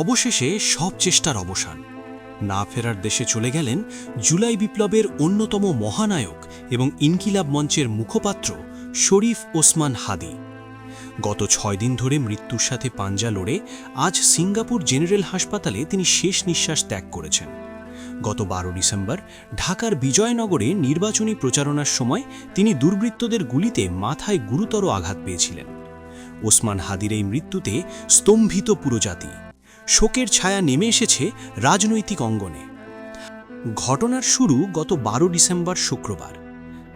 অবশেষে সব চেষ্টার অবসান। না ফেরার দেশে চলে গেলেন জুলাই বিপ্লবের অন্যতম মহানায়ক এবং ইনকিলাব মঞ্চের মুখপাত্র শরীফ ওসমান হাদি। গত 6 দিন ধরে মৃত্যুর সাথে পাঞ্জা লড়ে আজ সিঙ্গাপুর জেনারেল হাসপাতালে তিনি শেষ নিঃশ্বাস ত্যাগ করেছেন। গত 12 ডিসেম্বর ঢাকার বিজয়নগরে নির্বাচনী প্রচারণার সময় তিনি দুর্বৃত্তদের গুলিতে মাথায় গুরুতর আঘাত পেয়েছিলেন। ওসমান হাদির এই মৃত্যুতে স্তম্ভিত পুরো জাতি। শোকের ছায়া নেমে এসেছে রাজনৈতিক অঙ্গনে। ঘটনার শুরু গত 12 ডিসেম্বর শুক্রবার।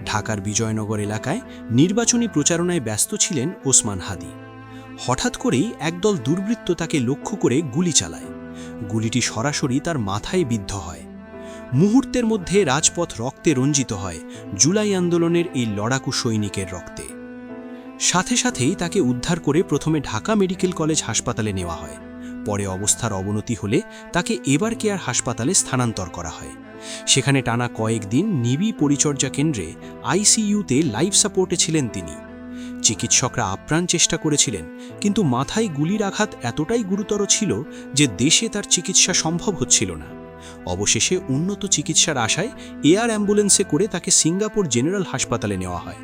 ঢাকার বিজয়নগর এলাকায় নির্বাচনী প্রচারণায় ব্যস্ত ছিলেন ওসমান হাদি। হঠাৎ করেই একদল দুর্বৃত্ত তাকে লক্ষ্য করে গুলি চালায়। গুলিটি সরাসরি তার মাথায় বিদ্ধ হয়। মুহূর্তের মধ্যে রাজপথ রক্তে রঞ্জিত হয়, জুলাই আন্দোলনের এই লড়াকু সৈনিকের রক্তে। সাথে সাথেই তাকে উদ্ধার করে প্রথমে ঢাকা মেডিকেল কলেজ হাসপাতালে নেওয়া হয়। পরে অবস্থার অবনতি হলে তাকে এবার কেয়ার হাসপাতালে স্থানান্তর করা হয়। সেখানে টানা কয়েকদিন নিবি পরিচর্যা কেন্দ্রে আইসিইউতে লাইফ সাপোর্টে ছিলেন তিনি। চিকিৎসকরা আপ্রাণ চেষ্টা করেছিলেন, কিন্তু মাথায় গুলির আঘাত এতটাই গুরুতর ছিল যে দেশে তার চিকিৎসা সম্ভব হচ্ছিল না। অবশেষে উন্নত চিকিৎসার আশায় এয়ার অ্যাম্বুলেন্সে করে তাকে সিঙ্গাপুর জেনারেল হাসপাতালে নেওয়া হয়।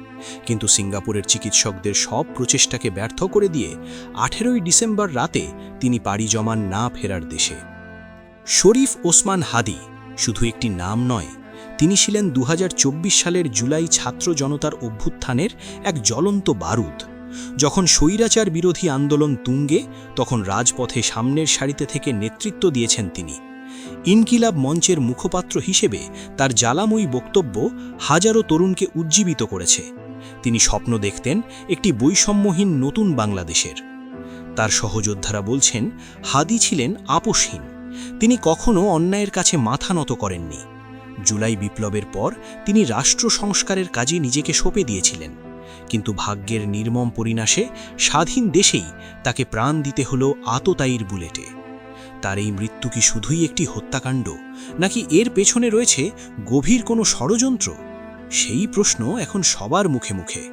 কিন্তু সিঙ্গাপুরের চিকিৎসকদের সব প্রচেষ্টাকে ব্যর্থ করে দিয়ে 18 ডিসেম্বর রাতে তিনি পাড়ি জমান না ফেরার দেশে। শরীফ ওসমান হাদি শুধু একটি নাম নয়, তিনি ছিলেন 2024 সালের জুলাই ছাত্র জনতার অভ্যুত্থানের এক জ্বলন্ত বারুদ। যখন স্বৈরাচার বিরোধী আন্দোলন তুঙ্গে, তখন রাজপথে সামনের সারিতে থেকে নেতৃত্ব দিয়েছেন তিনি। ইনকিলাব মঞ্চের মুখপাত্র হিসেবে তার জ্বালাময়ী বক্তব্য হাজারো তরুণকে উজ্জীবিত করেছে। তিনি স্বপ্ন দেখতেন একটি বৈষম্যহীন নতুন বাংলাদেশের। তার সহযোদ্ধারা বলছেন, হাদি ছিলেন আপোষহীন। তিনি কখনো অন্যায়ের কাছে মাথা নত করেননি। জুলাই বিপ্লবের পর তিনি রাষ্ট্র সংস্কারের কাজে নিজেকে সঁপে দিয়েছিলেন, কিন্তু ভাগ্যের নির্মম পরিণাসে স্বাধীন দেশেই তাকে প্রাণ দিতে হলো আততায়ীর বুলেটে। তার এই মৃত্যু কি শুধুই একটি হত্যাকাণ্ড, নাকি এর পেছনে রয়েছে গভীর কোনো ষড়যন্ত্র? সেই প্রশ্ন এখন সবার মুখে মুখে।